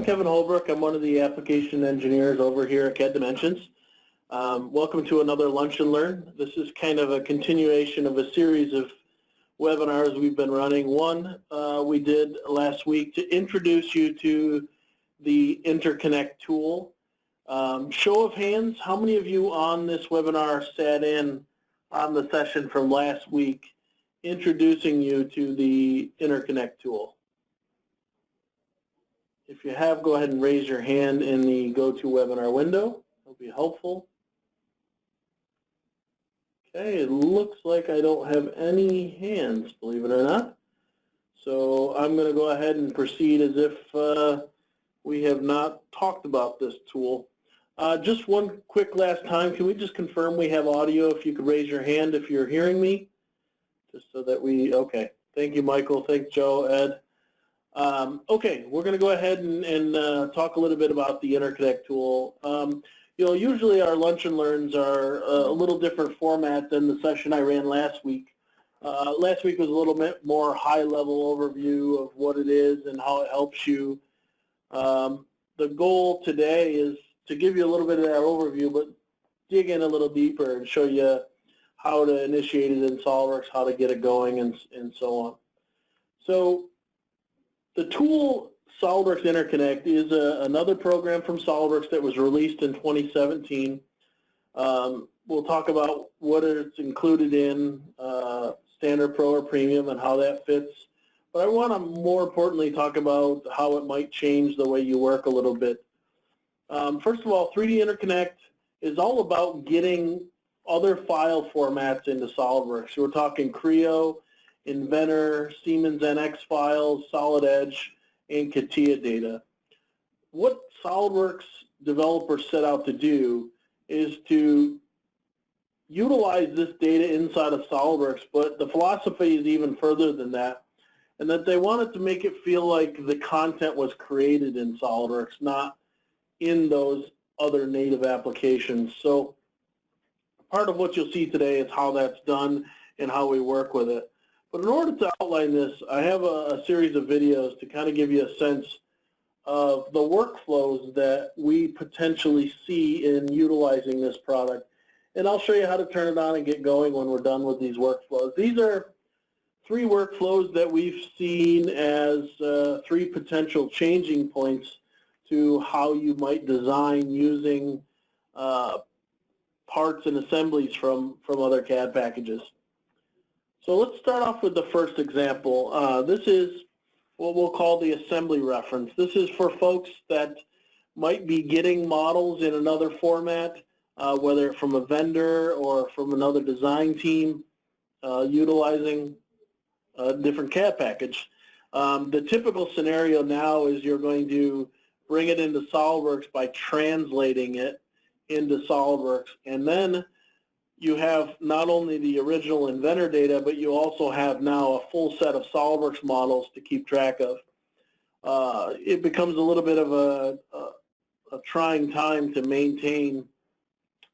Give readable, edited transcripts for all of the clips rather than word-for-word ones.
I'm Kevin Holbrook. I'm one of the application engineers over here at CADimensions. Welcome to another Lunch and Learn. This is kind of a continuation of a series of webinars we've been running. One we did last week to introduce you to the Interconnect tool. Show of hands, how many of you on this webinar sat in on the session from last week introducing you to the Interconnect tool? If you have, go ahead and raise your hand in the GoToWebinar window. That'll be helpful. Okay, it looks like I don't have any hands, believe it or not. So I'm going to go ahead and proceed as if we have not talked about this tool. Just one quick last time, can we just confirm we have audio? If you could raise your hand if you're hearing me, just so that we, okay. Thank you, Michael. Thanks, Joe, Ed. Okay, we're going to go ahead and talk a little bit about the Interconnect tool. You know, usually our Lunch and Learns are a little different format than the session I ran last week. Last week was a little bit more high-level overview of what it is and how it helps you. The goal today is to give you a little bit of that overview, but dig in a little deeper and show you how to initiate it in SOLIDWORKS, how to get it going, and so on. So the tool SOLIDWORKS Interconnect is another program from SOLIDWORKS that was released in 2017. We'll talk about what it's included in Standard, Pro, or Premium and how that fits. But I want to more importantly talk about how it might change the way you work a little bit. First of all, 3D Interconnect is all about getting other file formats into SOLIDWORKS. So we're talking CRIO, Inventor, Siemens NX files, Solid Edge, and CATIA data. What SOLIDWORKS developers set out to do is to utilize this data inside of SOLIDWORKS, but the philosophy is even further than that, and that they wanted to make it feel like the content was created in SOLIDWORKS, not in those other native applications. So part of what you'll see today is how that's done and how we work with it. But in order to outline this, I have a series of videos to kind of give you a sense of the workflows that we potentially see in utilizing this product. And I'll show you how to turn it on and get going when we're done with these workflows. These are 3 workflows that we've seen as 3 potential changing points to how you might design using parts and assemblies from other CAD packages. So let's start off with the first example. This is what we'll call the assembly reference. This is for folks that might be getting models in another format, whether from a vendor or from another design team utilizing a different CAD package. The typical scenario now is you're going to bring it into SOLIDWORKS by translating it into SOLIDWORKS, and then you have not only the original Inventor data, but you also have now a full set of SOLIDWORKS models to keep track of. It becomes a little bit of a trying time to maintain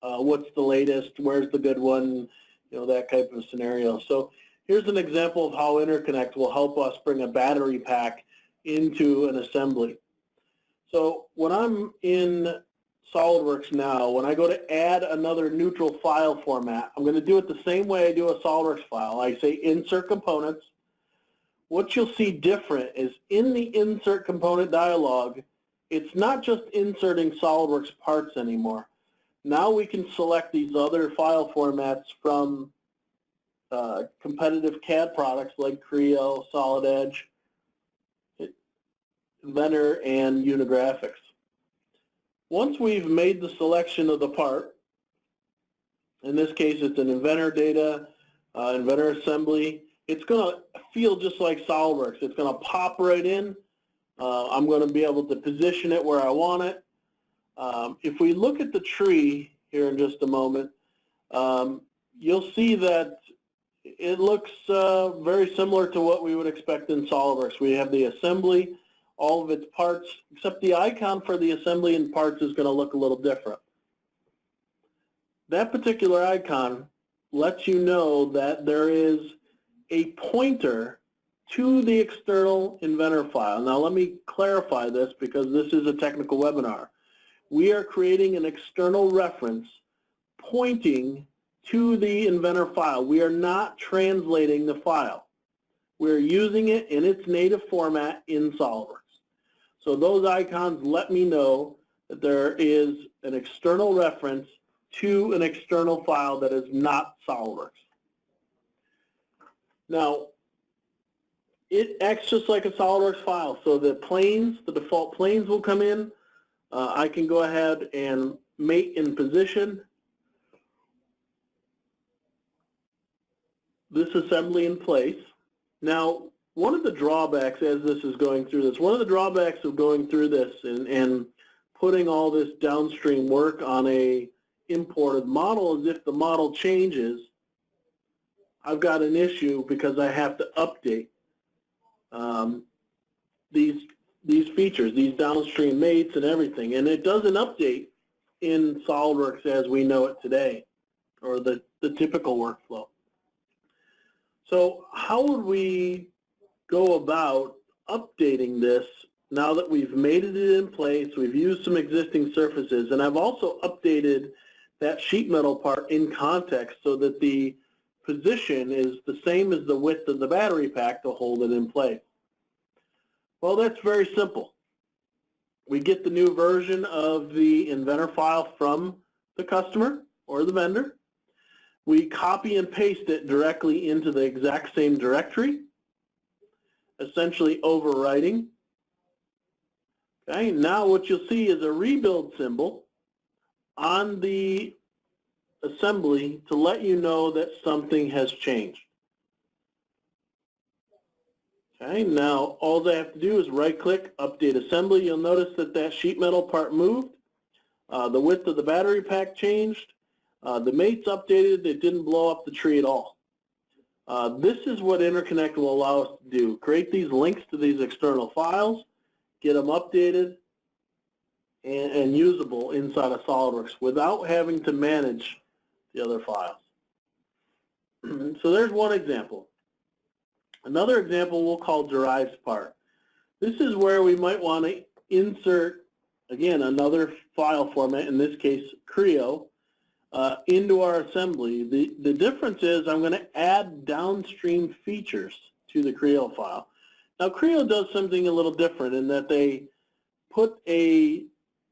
what's the latest, where's the good one, you know, that type of scenario. So here's an example of how Interconnect will help us bring a battery pack into an assembly. So when I'm in SOLIDWORKS now, when I go to add another neutral file format, I'm going to do it the same way I do a SOLIDWORKS file. I say insert components. What you'll see different is in the insert component dialog, it's not just inserting SOLIDWORKS parts anymore. Now we can select these other file formats from competitive CAD products like CRIO, Solid Edge, Inventor, and Unigraphics. Once we've made the selection of the part, in this case it's an Inventor data, Inventor assembly, it's going to feel just like SOLIDWORKS. It's going to pop right in. I'm going to be able to position it where I want it. If we look at the tree here in just a moment, you'll see that it looks very similar to what we would expect in SOLIDWORKS. We have the assembly, all of its parts, except the icon for the assembly and parts is going to look a little different. That particular icon lets you know that there is a pointer to the external inventor file. Now let me clarify this because this is a technical webinar. We are creating an external reference pointing to the inventor file. We are not translating the file. We're using it in its native format in SOLIDWORks. So those icons let me know that there is an external reference to an external file that is not SOLIDWORks. Now, it acts just like a SOLIDWORks file. So the planes, the default planes will come in. I can go ahead and mate in position this assembly in place. Now, one of the drawbacks as this is going through this, one of the drawbacks of going through this and putting all this downstream work on a imported model is if the model changes, I've got an issue because I have to update these features, these downstream mates and everything. And it doesn't update in SOLIDWORks as we know it today, or the typical workflow. So how would we go about updating this now that we've mated it in place, we've used some existing surfaces, and I've also updated that sheet metal part in context so that the position is the same as the width of the battery pack to hold it in place? Well, that's very simple. We get the new version of the inventor file from the customer or the vendor. We copy and paste it directly into the exact same directory, essentially overwriting. Okay, now what you'll see is a rebuild symbol on the assembly to let you know that something has changed. Okay, now all I have to do is right-click, update assembly. You'll notice that that sheet metal part moved. The width of the battery pack changed. The mates updated. It didn't blow up the tree at all. This is what Interconnect will allow us to do. Create these links to these external files, get them updated and usable inside of SOLIDWORks without having to manage the other files. So there's one example. Another example we'll call derives part. This is where we might want to insert, again, another file format, in this case CRIO, into our assembly. The difference is I'm going to add downstream features to the CRIO file. Now CRIO does something a little different in that they put a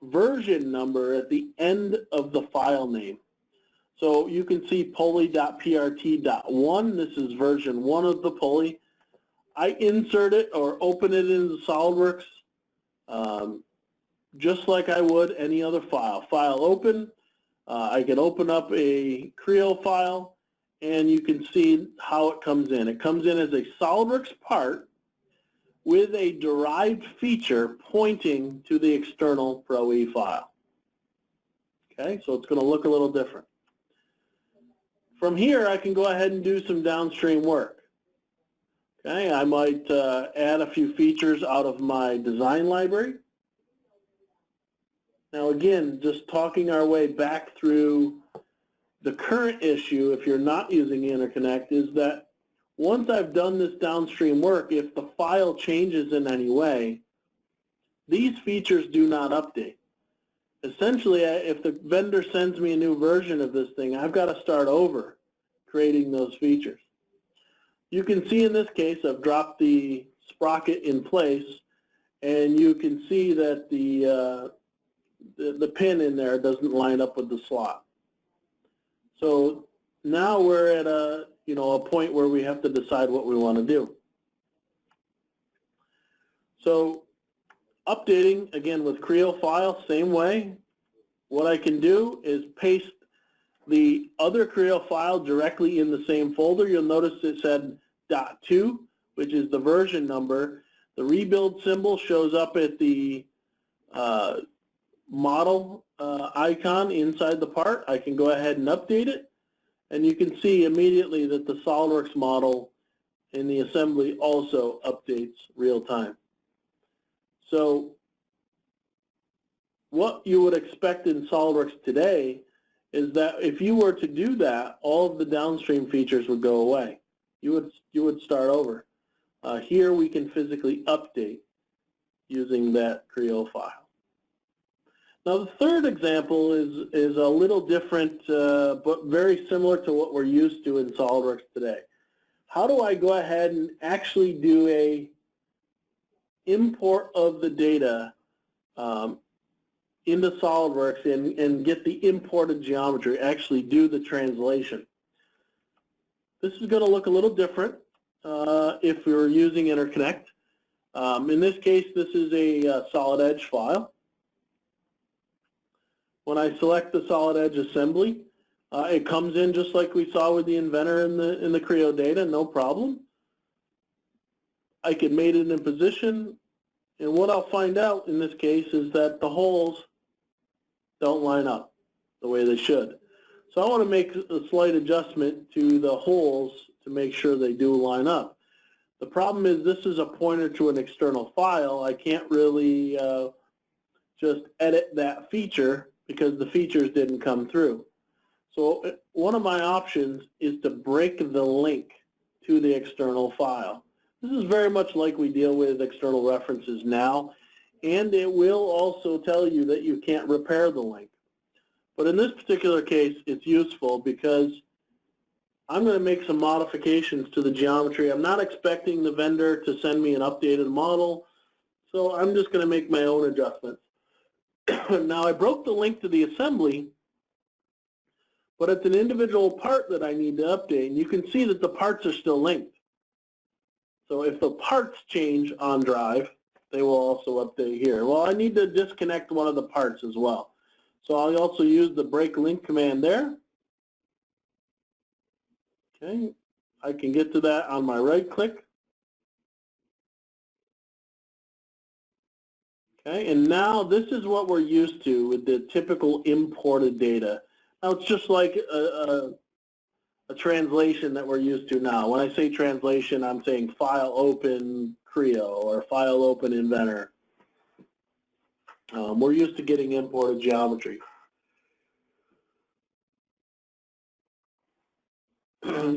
version number at the end of the file name. So you can see pulley.prt.1. This is version 1 of the pulley. I insert it or open it into SOLIDWORks just like I would any other file. File open. I can open up a CRIO file and you can see how it comes in. It comes in as a SOLIDWORks part with a derived feature pointing to the external Pro-E file. Okay, so it's going to look a little different. From here, I can go ahead and do some downstream work. Okay, I might add a few features out of my design library. Now again, just talking our way back through the current issue, if you're not using Interconnect, is that once I've done this downstream work, if the file changes in any way, these features do not update. Essentially, if the vendor sends me a new version of this thing, I've got to start over creating those features. You can see in this case I've dropped the sprocket in place, and you can see that the pin in there doesn't line up with the slot. So now we're at a point where we have to decide what we want to do. So updating, again, with CRIO file, same way. What I can do is paste the other CRIO file directly in the same folder. You'll notice it said .2, which is the version number. The rebuild symbol shows up at the model icon inside the part. I can go ahead and update it, and you can see immediately that the SOLIDWORks model in the assembly also updates real time. So what you would expect in SOLIDWORks today is that if you were to do that, all of the downstream features would go away. You would start over. Here we can physically update using that CRIO file. Now the third example is a little different, but very similar to what we're used to in SOLIDWORks today. How do I go ahead and actually do a import of the data into SOLIDWORks and get the imported geometry, actually do the translation? This is going to look a little different if we're using Interconnect. In this case, this is a solid edge file. When I select the solid edge assembly, it comes in just like we saw with the inventor in the CRIO data, no problem. I can mate it in position, and what I'll find out in this case is that the holes don't line up the way they should. So I want to make a slight adjustment to the holes to make sure they do line up. The problem is this is a pointer to an external file. I can't really just edit that feature because the features didn't come through. So one of my options is to break the link to the external file. This is very much like we deal with external references now, and it will also tell you that you can't repair the link. But in this particular case, it's useful because I'm going to make some modifications to the geometry. I'm not expecting the vendor to send me an updated model, so I'm just going to make my own adjustments. Now I broke the link to the assembly, but it's an individual part that I need to update, and you can see that the parts are still linked. So if the parts change on drive, they will also update here. Well, I need to disconnect one of the parts as well. So I'll also use the break link command there. Okay, I can get to that on my right click. Okay, and now this is what we're used to with the typical imported data. Now it's just like a translation that we're used to now. When I say translation, I'm saying file open CRIO or file open inventor. We're used to getting imported geometry.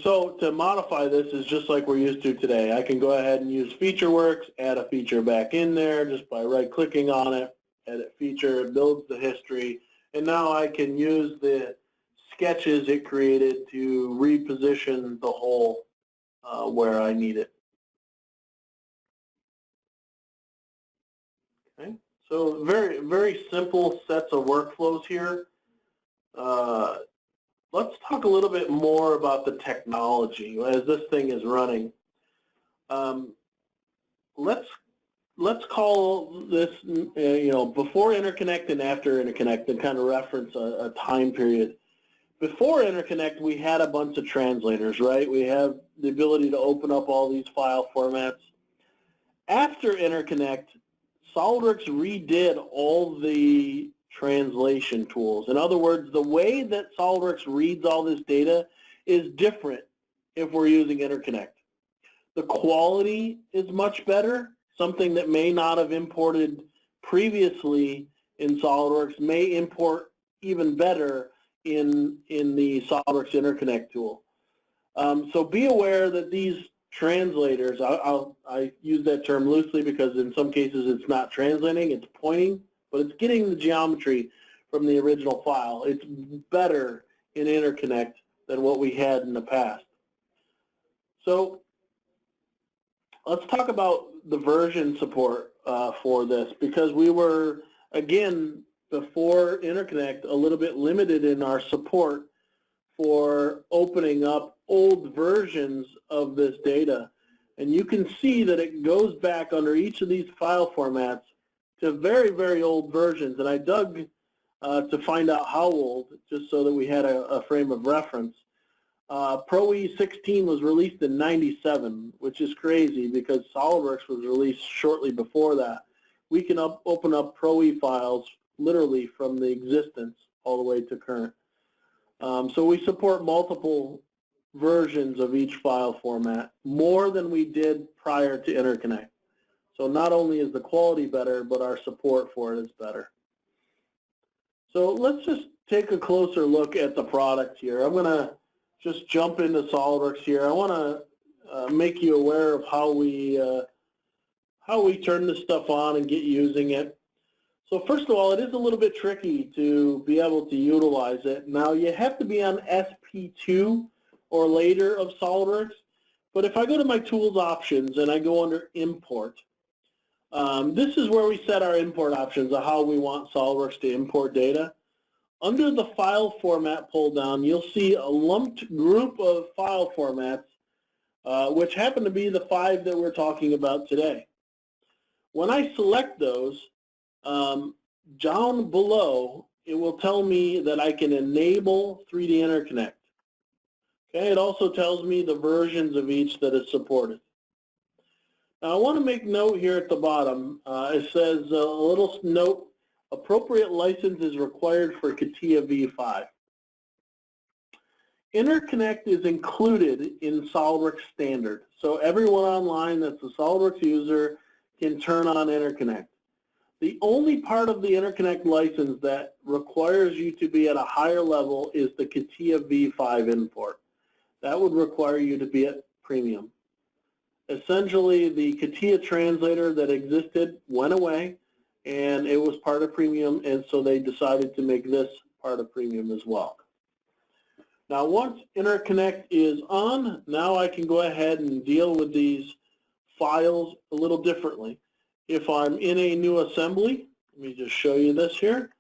So to modify this is just like we're used to today. I can go ahead and use FeatureWorks, add a feature back in there just by right-clicking on it, edit feature, it builds the history, and now I can use the sketches it created to reposition the hole where I need it. Okay, so very simple sets of workflows here. Let's talk a little bit more about the technology as this thing is running. Let's call this, before Interconnect and after Interconnect, and kind of reference a time period. Before Interconnect, we had a bunch of translators, right? We have the ability to open up all these file formats. After Interconnect, SOLIDWORks redid all the translation tools. In other words, the way that SOLIDWORks reads all this data is different if we're using Interconnect. The quality is much better. Something that may not have imported previously in SOLIDWORks may import even better in the SOLIDWORks Interconnect tool. So be aware that these translators, I use that term loosely because in some cases it's not translating, it's pointing, but it's getting the geometry from the original file. It's better in Interconnect than what we had in the past. So let's talk about the version support for this, because we were, again, before Interconnect, a little bit limited in our support for opening up old versions of this data. And you can see that it goes back under each of these file formats to very old versions. And I dug to find out how old, just so that we had a frame of reference. Pro-E 16 was released in '97, which is crazy because SOLIDWORks was released shortly before that. We can open up Pro-E files literally from the existence all the way to current. So we support multiple versions of each file format, more than we did prior to Interconnect. So not only is the quality better, but our support for it is better. So let's just take a closer look at the product here. I'm going to just jump into SOLIDWORks here. I want make you aware of how we turn this stuff on and get using it. So first of all, it is a little bit tricky to be able to utilize it. Now you have to be on SP2 or later of SOLIDWORKS, but if I go to my tools options and I go under import, this is where we set our import options of how we want SOLIDWORKS to import data. Under the file format pull down, you'll see a lumped group of file formats, which happen to be the 5 that we're talking about today. When I select those, down below, it will tell me that I can enable 3D Interconnect. Okay, it also tells me the versions of each that is supported. Now I want to make note here at the bottom. It says a little note, appropriate license is required for CATIA v5. Interconnect is included in SOLIDWORKS standard. So everyone online that's a SOLIDWORKS user can turn on Interconnect. The only part of the Interconnect license that requires you to be at a higher level is the CATIA v5 import. That would require you to be at premium. Essentially, the CATIA translator that existed went away, and it was part of premium, and so they decided to make this part of premium as well. Now, once Interconnect is on, now I can go ahead and deal with these files a little differently. If I'm in a new assembly, let me just show you this here,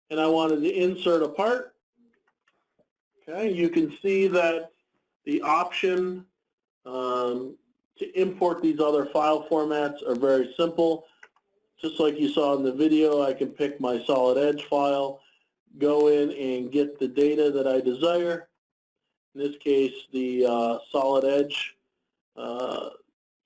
and I wanted to insert a part, okay, you can see that the option to import these other file formats are very simple. Just like you saw in the video, I can pick my Solid Edge file, go in and get the data that I desire. In this case, the Solid Edge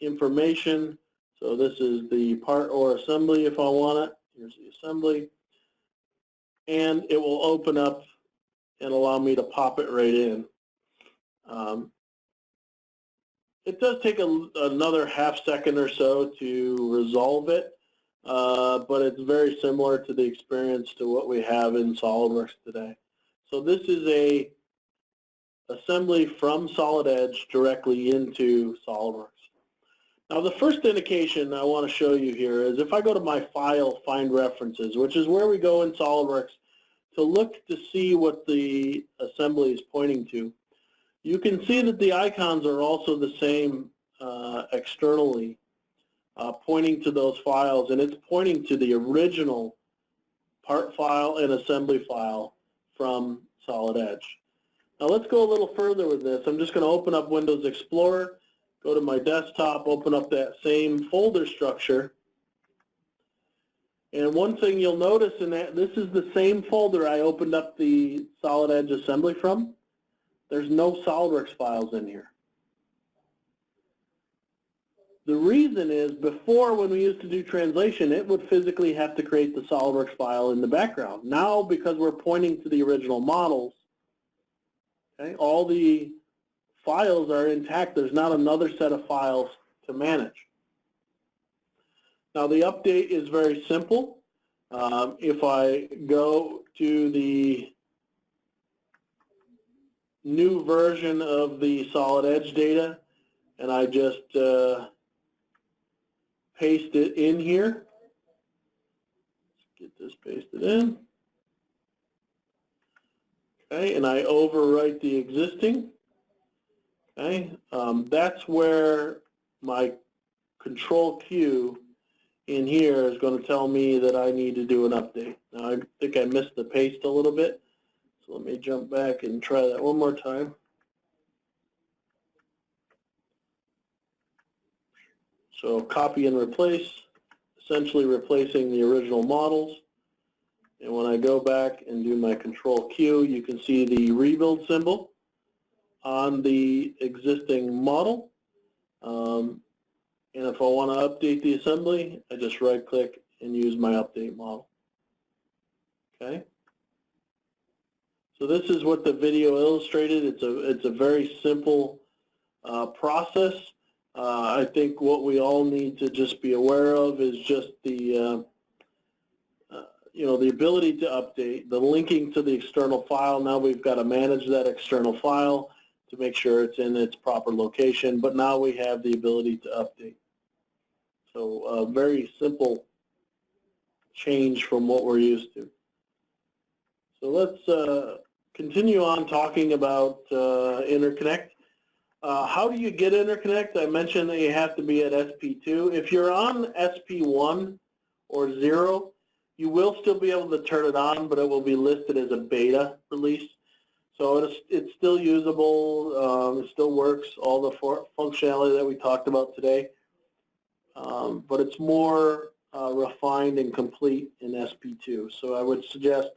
information. So this is the part or assembly if I want it. Here's the assembly. And it will open up and allow me to pop it right in. It does take another half second or so to resolve it, but it's very similar to the experience to what we have in SOLIDWORKS today. So this is a assembly from Solid Edge directly into SOLIDWORKS. Now the first indication I want to show you here is if I go to my file, find references, which is where we go in SOLIDWORKS to look to see what the assembly is pointing to. You can see that the icons are also the same externally, pointing to those files, and it's pointing to the original part file and assembly file from Solid Edge. Now let's go a little further with this. I'm just going to open up Windows Explorer, go to my desktop, open up that same folder structure. And one thing you'll notice in that, this is the same folder I opened up the Solid Edge assembly from. There's no SOLIDWORKS files in here. The reason is before, when we used to do translation, it would physically have to create the SOLIDWORKS file in the background. Now, because we're pointing to the original models, okay, all the files are intact. There's not another set of files to manage. Now, the update is very simple. If I go to the new version of the Solid Edge data, and I just paste it in here. Let's get this pasted in. Okay, and I overwrite the existing. Okay, that's where my Control Q in here is going to tell me that I need to do an update. Now I think I missed the paste a little bit. So let me jump back and try that one more time. So copy and replace, essentially replacing the original models. And when I go back and do my Control Q, you can see the rebuild symbol on the existing model. And if I want to update the assembly, I just right-click and use my update model. Okay. So this is what the video illustrated. It's a very simple process. I think what we all need to just be aware of is just the the ability to update, the linking to the external file. Now we've got to manage that external file. to make sure it's in its proper location, but now we have the ability to update. So a very simple change from what we're used to. So let's continue on talking about Interconnect. How do you get Interconnect? I mentioned that you have to be at SP2. If you're on SP1 or 0, you will still be able to turn it on, but it will be listed as a beta release. So it's still usable. It still works, all the functionality that we talked about today. But it's more refined and complete in SP2. So I would suggest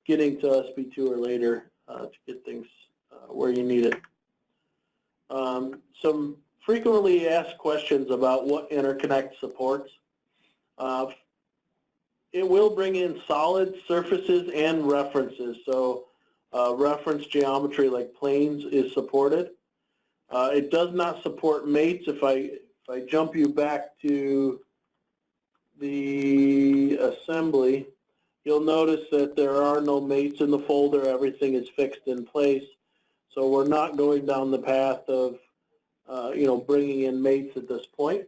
getting to SP2 or later to get things where you need it. Some frequently asked questions about what Interconnect supports. It will bring in solid surfaces and references. So reference geometry like planes is supported. It does not support mates. If I jump you back to the assembly, you'll notice that there are no mates in the folder. Everything is fixed in place. So we're not going down the path of bringing in mates at this point.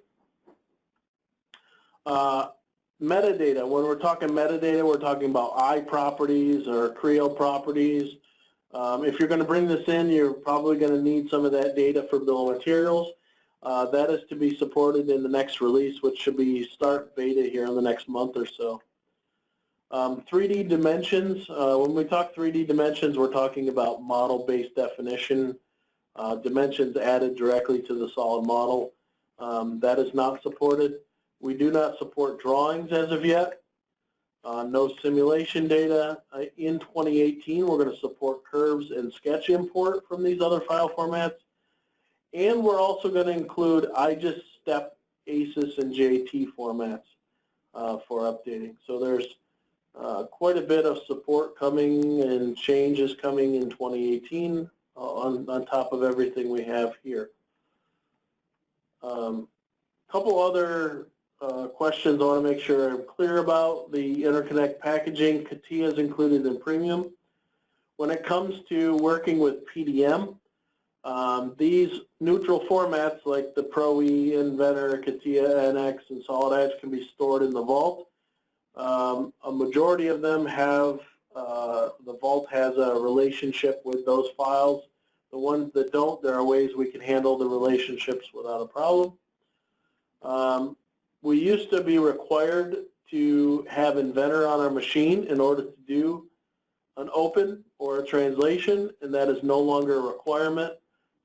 Metadata. When we're talking metadata, we're talking about I properties or CRIO properties. If you're going to bring this in, you're probably going to need some of that data for bill of materials. That is to be supported in the next release, which should be start beta here in the next month or so. 3D dimensions. When we talk 3D dimensions, we're talking about model-based definition. Dimensions added directly to the solid model. That is not supported. We do not support drawings as of yet. No simulation data. In 2018, we're going to support curves and sketch import from these other file formats. And we're also going to include IGES, STEP, ACES, and JT formats for updating. So there's quite a bit of support coming and changes coming in 2018 on top of everything we have here. Couple other questions I want to make sure I'm clear about. The interconnect packaging, CATIA is included in premium. When it comes to working with PDM, these neutral formats like the Pro-E, Inventor, CATIA, NX, and Solid Edge can be stored in the Vault. A majority of them have, the Vault has a relationship with those files. The ones that don't, there are ways we can handle the relationships without a problem. We used to be required to have Inventor on our machine in order to do an open or a translation, and that is no longer a requirement.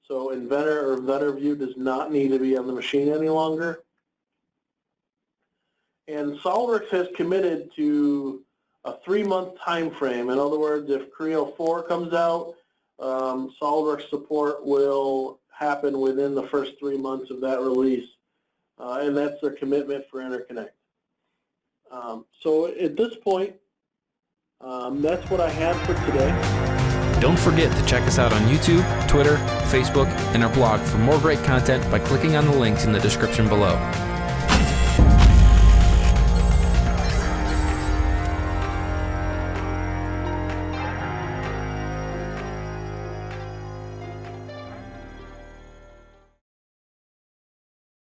So Inventor or Inventor View does not need to be on the machine any longer. And SOLIDWORKS has committed to a 3-month time frame. In other words, if CRIO 4 comes out, SOLIDWORKS support will happen within the first 3 months of that release. And that's their commitment for Interconnect. So at this point, that's what I have for today. Don't forget to check us out on YouTube, Twitter, Facebook, and our blog for more great content by clicking on the links in the description below.